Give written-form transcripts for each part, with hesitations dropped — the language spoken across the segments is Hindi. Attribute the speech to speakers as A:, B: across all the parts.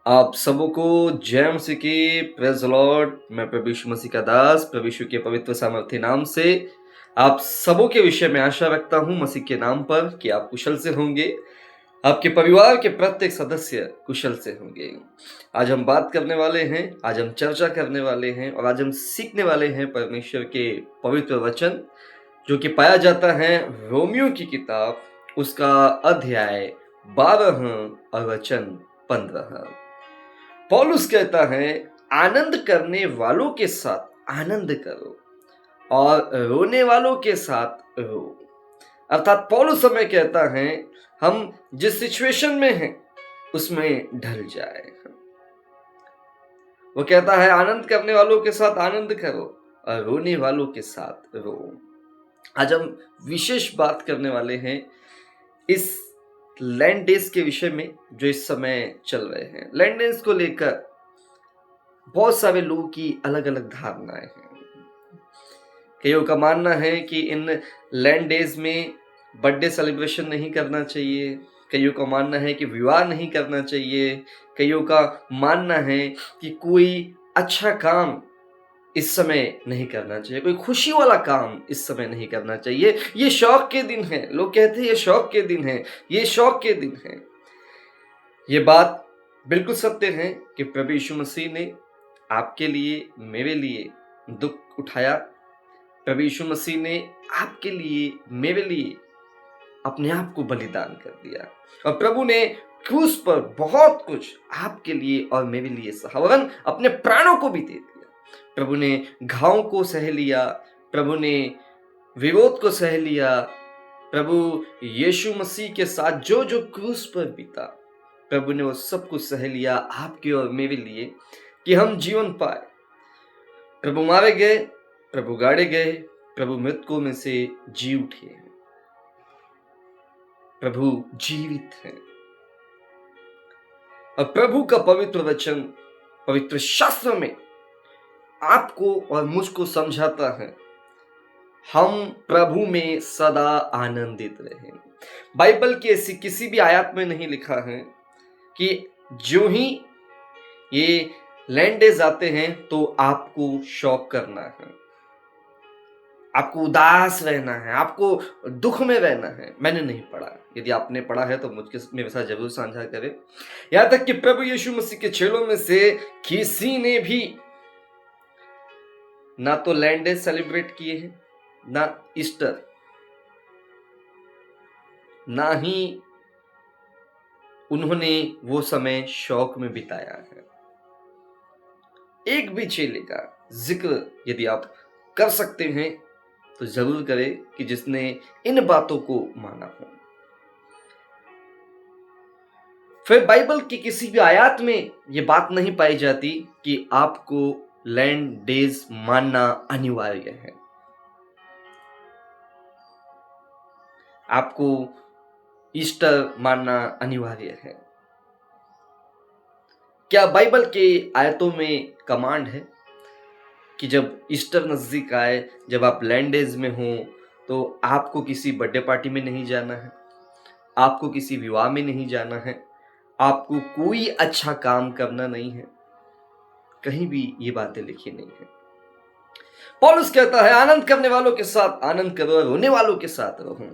A: आप सबको जय मसीह की प्रेज़ द लॉर्ड। मैं प्रभु यीशु मसीह का दास प्रभु यीशु के पवित्र सामर्थ्य नाम से आप सबों के विषय में आशा रखता हूँ मसीह के नाम पर कि आप कुशल से होंगे, आपके परिवार के प्रत्येक सदस्य कुशल से होंगे। आज हम बात करने वाले हैं, आज हम चर्चा करने वाले हैं और आज हम सीखने वाले हैं परमेश्वर के पवित्र वचन, जो कि पाया जाता है रोमियो की किताब, उसका अध्याय 12 और वचन 15। पौलुस कहता है, आनंद करने वालों के साथ आनंद करो और रोने वालों के साथ रो। अर्थात पौलुस हमें कहता है, हम जिस सिचुएशन में हैं उसमें ढल जाए। वो कहता है, आनंद करने वालों के साथ आनंद करो और रोने वालों के साथ रो। आज हम विशेष बात करने वाले हैं इस लैंड डेज के विषय में जो इस समय चल रहे हैं। लैंड डेज को लेकर बहुत सारे लोगों की अलग अलग धारणाएं हैं। कईयों का मानना है कि इन लैंड डेज में बर्थडे सेलिब्रेशन नहीं करना चाहिए, कईयों का मानना है कि विवाह नहीं करना चाहिए, कईयों का मानना है कि कोई अच्छा काम इस समय नहीं करना चाहिए, कोई खुशी वाला काम इस समय नहीं करना चाहिए। ये शौक के दिन है, लोग कहते हैं ये शौक के दिन है, ये शौक के दिन है। ये बात बिल्कुल सत्य है कि प्रभु यीशु मसीह ने आपके लिए, मेरे लिए दुख उठाया। प्रभु यीशु मसीह ने आपके लिए, मेरे लिए अपने आप को बलिदान कर दिया और प्रभु ने क्रूस पर बहुत कुछ आपके लिए और मेरे लिए सहा, वरन अपने प्राणों को भी दे दिया। प्रभु ने घावों को सह लिया, प्रभु ने विरोध को सह लिया। प्रभु यीशु मसीह के साथ जो जो क्रूस पर बीता, प्रभु ने वो सब कुछ सह लिया आपके और मेरे लिए कि हम जीवन पाए। प्रभु मारे गए, प्रभु गाड़े गए, प्रभु मृतकों में से जी उठे, प्रभु जीवित हैं। और प्रभु का पवित्र वचन पवित्र शास्त्र में आपको और मुझको समझाता है, हम प्रभु में सदा आनंदित रहें। बाइबल की ऐसी किसी भी आयत में नहीं लिखा है कि जो ही ये लैंड डेज आते हैं तो आपको शौक करना है, आपको उदास रहना है, आपको दुख में रहना है। मैंने नहीं पढ़ा, यदि आपने पढ़ा है तो मुझके मेरे साथ जरूर साझा करें। यहां तक कि प्रभु यीशु मसीह के चेलों में से किसी ने भी ना तो लैंड डेज सेलिब्रेट किए हैं, ना ईस्टर, ना ही उन्होंने वो समय शौक में बिताया है। एक भी चेले का जिक्र यदि आप कर सकते हैं तो जरूर करें कि जिसने इन बातों को माना हो। फिर बाइबल की किसी भी आयत में ये बात नहीं पाई जाती कि आपको लैंड डेज मानना अनिवार्य है, आपको ईस्टर मानना अनिवार्य है। क्या बाइबल के आयतों में कमांड है कि जब ईस्टर नजदीक आए, जब आप लैंड डेज में हो, तो आपको किसी बर्थडे पार्टी में नहीं जाना है, आपको किसी विवाह में नहीं जाना है, आपको कोई अच्छा काम करना नहीं है? कहीं भी ये बातें लिखी नहीं है। पौलुस कहता है, आनंद करने वालों के साथ आनंद करो, रोने वालों के साथ रहो।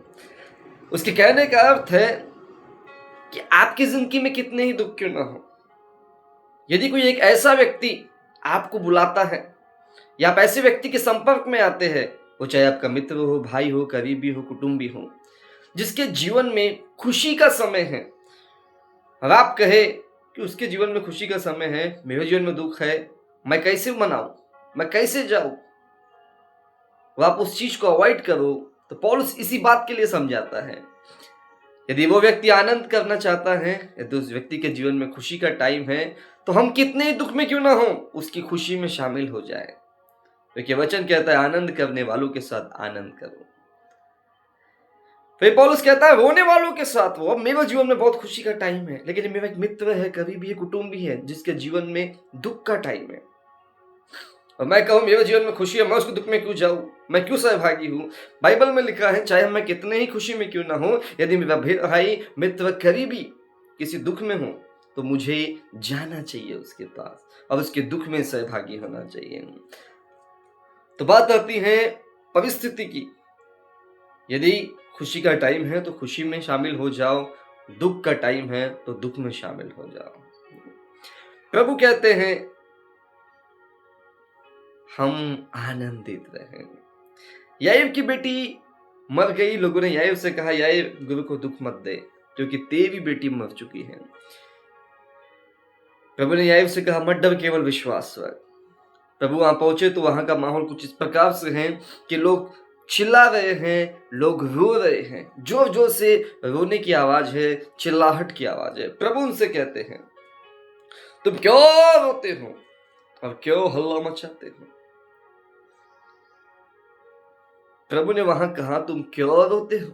A: उसके कहने का अर्थ है कि आपकी जिंदगी में कितने ही दुख क्यों ना हो, यदि कोई एक ऐसा व्यक्ति आपको बुलाता है या आप ऐसे व्यक्ति के संपर्क में आते हैं, वो चाहे आपका मित्र हो, भाई हो, करीबी हो, कुटुंबी हो, जिसके जीवन में खुशी का समय है, और आप कहे कि उसके जीवन में खुशी का समय है, मेरे जीवन में दुख है, मैं कैसे मनाऊं, मैं कैसे जाऊं, वो आप उस चीज को अवॉइड करो। तो पौलुस इसी बात के लिए समझाता है, यदि वो व्यक्ति आनंद करना चाहता है, यदि उस व्यक्ति के जीवन में खुशी का टाइम है, तो हम कितने ही दुख में क्यों ना हो, उसकी खुशी में शामिल हो जाए। क्योंकि वचन कहता है, आनंद करने वालों के साथ आनंद करो। फिर पौलुस कहता है, रोने वालों के साथ वो। अब मेरे जीवन में बहुत खुशी का टाइम है, लेकिन मेरा एक मित्र है, करीबी है, कुटुंबी है, जिसके जीवन में दुख का टाइम है, और मैं कहूं मेरे जीवन में खुशी है, मैं उसके दुख में क्यों जाऊं, मैं क्यों सहभागी हूं? बाइबल में लिखा है, चाहे मैं कितने ही खुशी में क्यों ना हो, यदि मेरा भाई, मित्र, करीबी किसी दुख में हो, तो मुझे जाना चाहिए उसके पास और उसके दुख में सहभागी होना चाहिए। तो बात आती है परिस्थिति की। यदि खुशी का टाइम है तो खुशी में शामिल हो जाओ, दुख का टाइम है तो दुख में शामिल हो जाओ। प्रभु कहते हैं हम आनंदित रहें। याईर की बेटी मर गई, लोगों ने याईर से कहा याईर गुरु को दुख मत दे क्योंकि तेरी बेटी मर चुकी है। प्रभु ने याईर से कहा मत डर, केवल विश्वास रख। प्रभु वहां पहुंचे तो वहां का माहौल कुछ इस प्रकार से है कि लोग चिल्ला रहे हैं, लोग रो रहे हैं, जोर जोर से रोने की आवाज है, चिल्लाहट की आवाज है। प्रभु उनसे कहते हैं तुम क्यों रोते हो और क्यों हल्ला मचाते हो। प्रभु ने वहां कहा तुम क्यों रोते हो,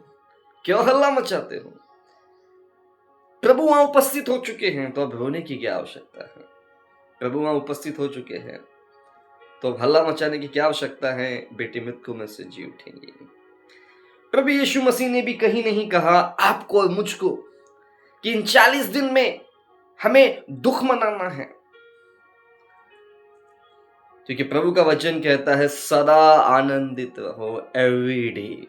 A: क्यों हल्ला मचाते हो। प्रभु वहां उपस्थित हो चुके हैं तो अब रोने की क्या आवश्यकता है। प्रभु वहां उपस्थित हो चुके हैं तो अब हल्ला मचाने की क्या आवश्यकता है। बेटी मृत्यु में से जी उठेंगी। प्रभु यीशु मसीह ने भी कहीं नहीं कहा आपको और मुझको कि इन 40 दिन में हमें दुख मनाना है, क्योंकि प्रभु का वचन कहता है सदा आनंदित रहो, एवरीडे,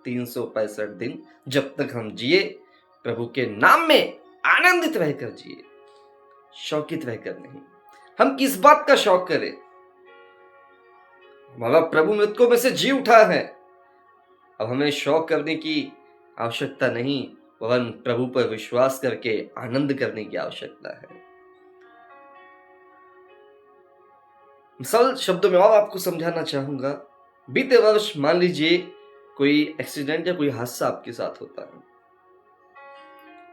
A: 365 दिन जब तक हम जिए प्रभु के नाम में आनंदित रहकर जिए, शौकित रहकर नहीं। हम किस बात का शौक करें। हमारा प्रभु मृतकों में से जी उठा है, अब हमें शौक करने की आवश्यकता नहीं, वरन प्रभु पर विश्वास करके आनंद करने की आवश्यकता है। सरल शब्दों में और आपको समझाना चाहूंगा, बीते वर्ष मान लीजिए कोई एक्सीडेंट या कोई हादसा आपके साथ होता है,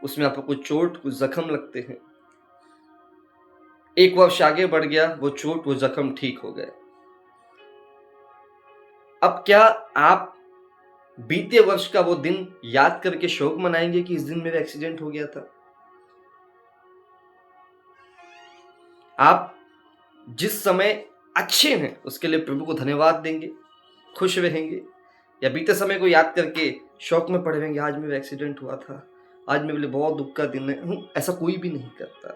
A: उसमें आपको कुछ चोट कुछ जख्म लगते हैं। एक वर्ष आगे बढ़ गया, वो चोट वो जख्म ठीक हो गए। अब क्या आप बीते वर्ष का वो दिन याद करके शोक मनाएंगे कि इस दिन मेरा एक्सीडेंट हो गया था। आप जिस समय अच्छे हैं उसके लिए प्रभु को धन्यवाद देंगे, खुश रहेंगे, या बीते समय को याद करके शौक में पड़े रहेंगे आज मेरा एक्सीडेंट हुआ था, आज मेरे लिए बहुत दुख का दिन है। ऐसा कोई भी नहीं करता,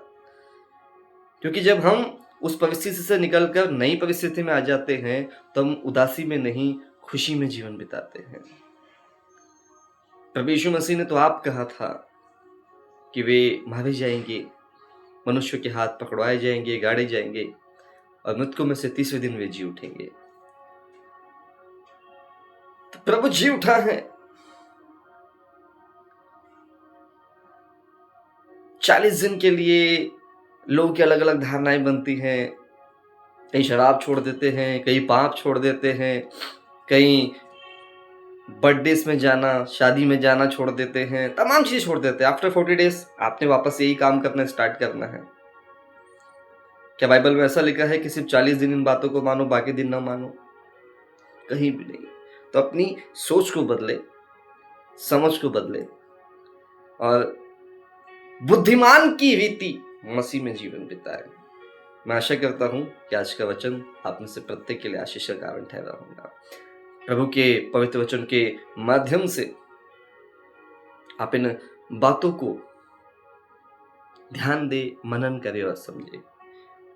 A: क्योंकि जब हम उस परिस्थिति से निकलकर नई परिस्थिति में आ जाते हैं तो हम उदासी में नहीं खुशी में जीवन बिताते हैं। प्रभु यीशु मसीह ने तो आप कहा था कि वे मारे जाएंगे, मनुष्य के हाथ पकड़वाए जाएंगे, गाड़े जाएंगे और मृतकों में से तीसरे दिन वे जी उठेंगे। तो प्रभु जी उठा है। 40 दिन के लिए लोगों की अलग अलग धारणाएं बनती हैं। कई शराब छोड़ देते हैं, कई पाप छोड़ देते हैं, कई बर्थडेज में जाना, शादी में जाना छोड़ देते हैं, तमाम चीजें छोड़ देते हैं। आफ्टर 40 डेज आपने वापस यही काम करना स्टार्ट करना है। क्या बाइबल में ऐसा लिखा है कि सिर्फ 40 दिन इन बातों को मानो, बाकी दिन ना मानो? कहीं भी नहीं। तो अपनी सोच को बदले, समझ को बदले और बुद्धिमान की रीति मसीह में जीवन बिताए। मैं आशा करता हूं कि आज का वचन आप में से प्रत्येक के लिए आशीष का कारण ठहरा होगा। प्रभु के पवित्र वचन के माध्यम से आप इन बातों को ध्यान दे, मनन करे और समझे।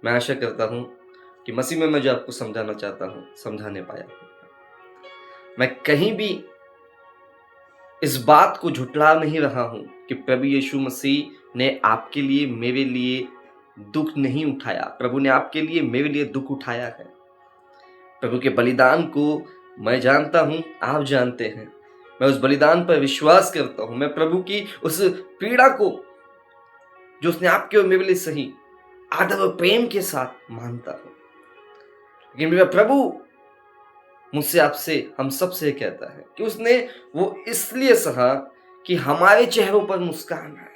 A: मैं आशा करता हूं कि मसीह में मैं जो आपको समझाना चाहता हूं समझाने पाया हूं। मैं कहीं भी इस बात को झुठला नहीं रहा हूं कि प्रभु यीशु मसीह ने आपके लिए, मेरे लिए दुख नहीं उठाया। प्रभु ने आपके लिए, मेरे लिए दुख उठाया है। प्रभु के बलिदान को मैं जानता हूं, आप जानते हैं। मैं उस बलिदान पर विश्वास करता हूं। मैं प्रभु की उस पीड़ा को जो उसने आपके और मेरे लिए सही आदर और प्रेम के साथ मानता हूं। लेकिन मेरा प्रभु मुझसे, आपसे, हम सब से कहता है कि उसने वो इसलिए सहा कि हमारे चेहरों पर मुस्कान आए,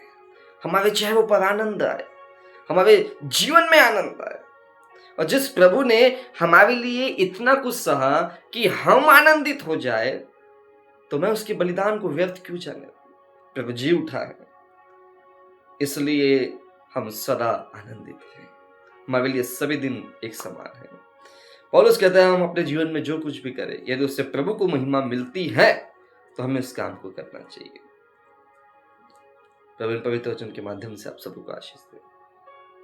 A: हमारे चेहरों पर आनंद आए, हमारे जीवन में आनंद आए। और जिस प्रभु ने हमारे लिए इतना कुछ सहा कि हम आनंदित हो जाए, तो मैं उसके बलिदान को व्यर्थ क्यों जाने। प्रभु जी उठा है, इसलिए हम सदा आनंदित हैं। हमारे लिए सभी दिन एक समान है। पौलुस कहता है हम अपने जीवन में जो कुछ भी करें, यदि उससे प्रभु को महिमा मिलती है तो हमें इस काम को करना चाहिए। प्रभु इन पवित्र वचन के माध्यम से आप सबको आशीष दे।